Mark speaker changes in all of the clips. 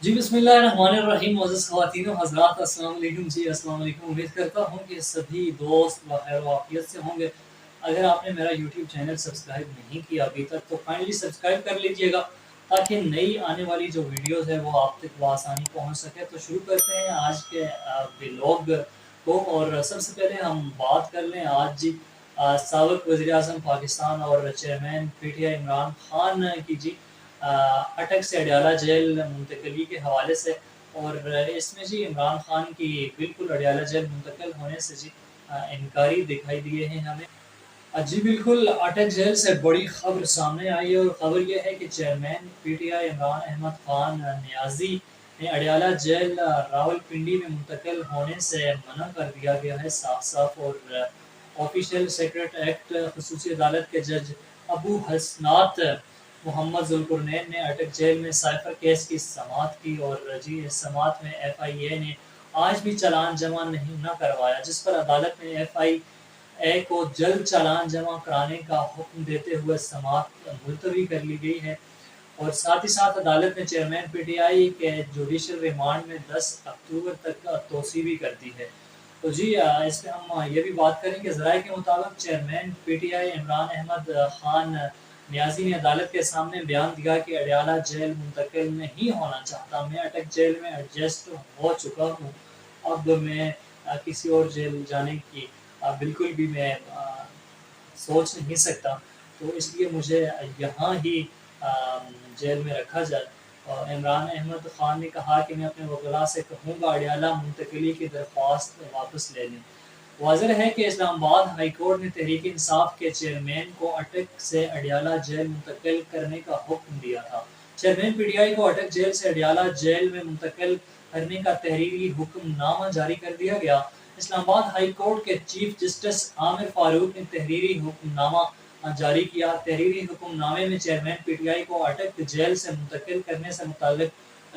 Speaker 1: जी बिस्मिल्लाहिर्रहमानिर्रहीम। मुअज़्ज़ज़ ख़वातीन व हज़रात, अस्सलाम वालेकुम। जी अस्सलाम वालेकुम। उम्मीद करता हूँ कि सभी दोस्त बख़ैर व आफ़ियत से होंगे। अगर आपने मेरा यूट्यूब चैनल सब्सक्राइब नहीं किया अभी तक तो काइंडली सब्सक्राइब कर लीजिएगा, ताकि नई आने वाली जो वीडियोज़ है वो आप तक बआसानी पहुँच सके। तो शुरू करते हैं आज के व्लॉग को। और सबसे पहले हम बात कर लें आज जी साबिक़ वज़ीर-ए-आज़म पाकिस्तान और चेयरमैन पीटीआई इमरान खान की जी अटक से अडयाला जेल मुंतकली के हवाले से। और इसमें जी इमरान खान की बिल्कुल अडयाला जेल मुंतकिल होने से जी इनकारी दिखाई दिए हैं हमें। जी बिल्कुल, अटक जेल से बड़ी खबर सामने आई है और खबर ये है कि चेयरमैन पीटीआई इमरान अहमद खान नियाज़ी ने अडयाला जेल रावलपिंडी में मुंतकिल होने से मना कर दिया गया है साफ साफ। और ऑफिशियल सेक्रेट एक्ट खसूसी अदालत के जज अबू हसनात मोहम्मद जुल्कुरनैन ने अटक जेल में साइफर केस की समाअत की। और जी इस समाअत में एफआईए ने आज भी चालान जमा नहीं न करवाया, जिस पर अदालत ने एफआईए को जल्द चालान जमा कराने का हुक्म देते हुए समाअत मुलतवी कर ली गई है। और साथ ही साथ अदालत ने चेयरमैन पीटीआई के जुडिशल रिमांड में 10 अक्टूबर तक तोसी भी कर दी है। तो जी इस पे हम ये भी बात करें कि ज़राए के मुताबिक चेयरमैन पीटीआई इमरान अहमद खान नियाज़ी ने अदालत के सामने बयान दिया कि अडयाला जेल मुंतकिल नहीं होना चाहता। मैं अटक जेल में एडजस्ट हो चुका हूँ। अब मैं किसी और जेल जाने की बिल्कुल भी मैं सोच नहीं सकता। तो इसलिए मुझे यहाँ ही जेल में रखा जाए। और इमरान अहमद खान ने कहा कि मैं अपने वकला से कहूँगा अडयाला मुंतकिली की दरख्वास्त वापस ले लें। वाज़ेह है कि इस्लामाबाद हाई कोर्ट ने तहरीक इंसाफ के चेयरमैन को अटक से अडयाला जेल मुंतकिल करने का हुक्म दिया था। चेयरमैन पीटीआई को अटक जेल से अडयाला जेल में मुंतकिल करने का तहरीरी हुक्मनामा जारी कर दिया गया। इस्लामाबाद हाई कोर्ट के चीफ जस्टिस आमिर फारूक ने तहरीरी हुक्मनामा जारी किया। तहरीरी हुक्मनामे में चेयरमैन पीटीआई को अटक जेल से मुंतकिल करने से मुताल्लिक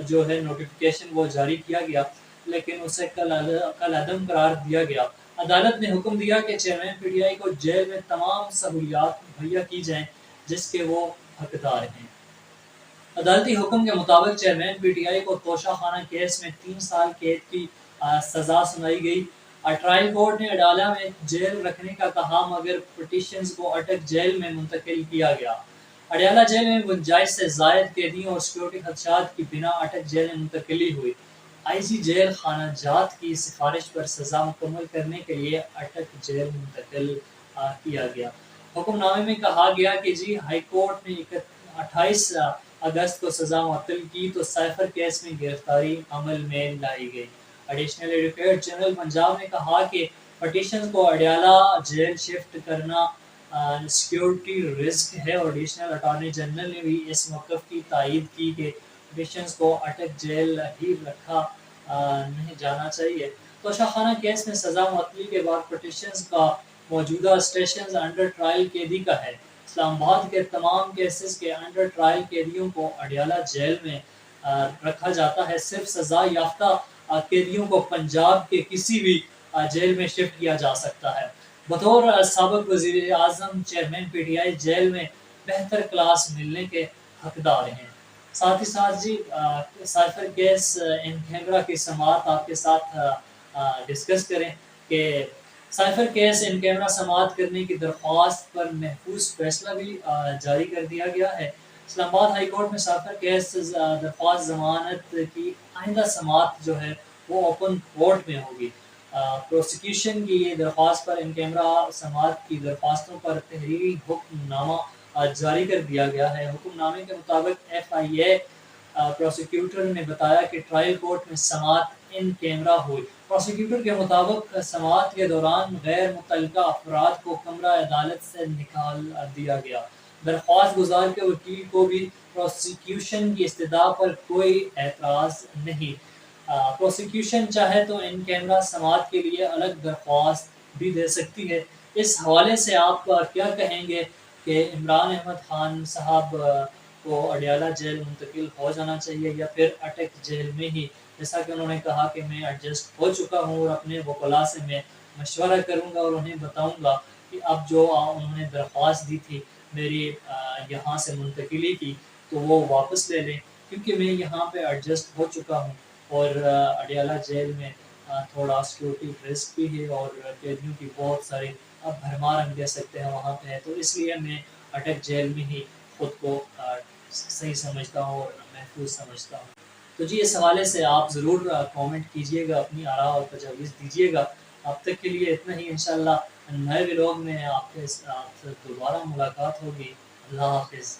Speaker 1: जो है नोटिफिकेशन वो जारी किया गया, लेकिन उसे कल अदम करार दिया गया। अदालत ने हुक्म दिया कि चेयरमैन पीटीआई को जेल में तमाम सहूलियात मुहैया की जाएं जिसके वो हकदार हैं। अदालती हुक्म के मुताबिक चेयरमैन पीटीआई को तोशाखाना केस में 3 साल कैद की सजा सुनाई गई। ट्रायल कोर्ट ने अडाला में जेल रखने का कहा, मगर पिटिशंस को अटक जेल में मुंतकिल किया गया। अडयाला जेल में गुंजाइश से जायद कैदियों और सिक्योरिटी खदशात की बिना अटक जेल में मुंतकिली हुई। आईजी जेल खाना जात की सिफारिश पर सजा मुकम्मल करने के लिए अटक जेल मुंतकिल किया गया। हुक्मनामे में कहा गया कि जी हाई कोर्ट ने 28 अगस्त को सजा मुअत्तल की तो साइफर केस में गिरफ्तारी अमल में लाई गई। एडिशनल एडवोकेट जनरल पंजाब ने कहा कि पटिशन को अडयाला जेल शिफ्ट करना सिक्योरिटी रिस्क है। और एडिशनल अटॉर्नी जनरल ने भी इस मौक़िफ़ की तायीद की कि पटिशंस को अटक जेल ही रखा नहीं जाना चाहिए। तोशाखाना केस में सजा मुअत्तली के बाद पटिशंस का मौजूदा स्टेशन अंडर ट्रायल कैदी का है। इस्लामाबाद के तमाम केसेस के अंडर ट्रायल कैदियों को अडयाला जेल में रखा जाता है। सिर्फ सजा याफ्ता कैदियों को पंजाब के किसी भी जेल में शिफ्ट किया जा सकता है। बतौर साबिक़ वज़ीर आज़म चेयरमैन पीटीआई जेल में बेहतर क्लास मिलने के हकदार हैं। साथ ही साथ जी साइफर केस इन कैमरा की समाअत आपके साथ डिस्कस करें कि साइफर केस इन कैमरा समाअत करने की दरख्वास्त पर महफूज फैसला भी जारी कर दिया गया है। इस्लामाबाद हाई कोर्ट में साइफर केस दरख्वास्त जमानत की आइंदा समाअत जो है वो ओपन कोर्ट में होगी। प्रोसिक्यूशन की ये दरख्वास्त पर इन कैमरा समाअत की दरख्वास्तों पर तहरीरी हुक्मनामा जारी कर दिया गया है। हुक्मनामे के मुताबिक एफआईए प्रोसिक्यूटर ने बताया कि ट्रायल कोर्ट में समाअत इन कैमरा हुई। प्रोसिक्यूटर के मुताबिक समाअत के दौरान गैर मुतल्लिका अफराद को कमरा अदालत से निकाल दिया गया। दरख्वास्त गुजार के वकील को भी प्रोसिक्यूशन की इस्तदा पर कोई एतराज़ नहीं। प्रोसिक्यूशन चाहे तो इन कैमरा समाअत के लिए अलग दरख्वास्त भी दे सकती है। इस हवाले से आप क्या कहेंगे कि इमरान अहमद खान साहब को अडयाला जेल मुंतकिल हो जाना चाहिए या फिर अटक जेल में ही, जैसा कि उन्होंने कहा कि मैं एडजस्ट हो चुका हूँ और अपने वकला से मैं मशवरा करूँगा और उन्हें बताऊँगा कि अब जो उन्होंने दरख्वास्त दी थी मेरी यहाँ से मुंतकिली की, तो वो वापस ले लें। کیونکہ میں یہاں پہ ایڈجسٹ ہو چکا ہوں، اور اڈیالہ جیل میں تھوڑا سیکورٹی رسک بھی ہے، اور قیدیوں کی بہت سارے بھرمار ہم کہہ سکتے ہیں وہاں پہ ہے، تو اس لیے میں اٹک جیل میں ہی خود کو صحیح سمجھتا ہوں اور محفوظ سمجھتا ہوں۔ تو جی اس حوالے سے آپ ضرور کامنٹ کیجئے گا، اپنی آراء اور تجاویز دیجیے گا۔ اب تک کے لیے اتنا ہی، انشاءاللہ نئے ولاگ میں آپ سے دوبارہ ملاقات ہوگی۔ اللہ حافظ۔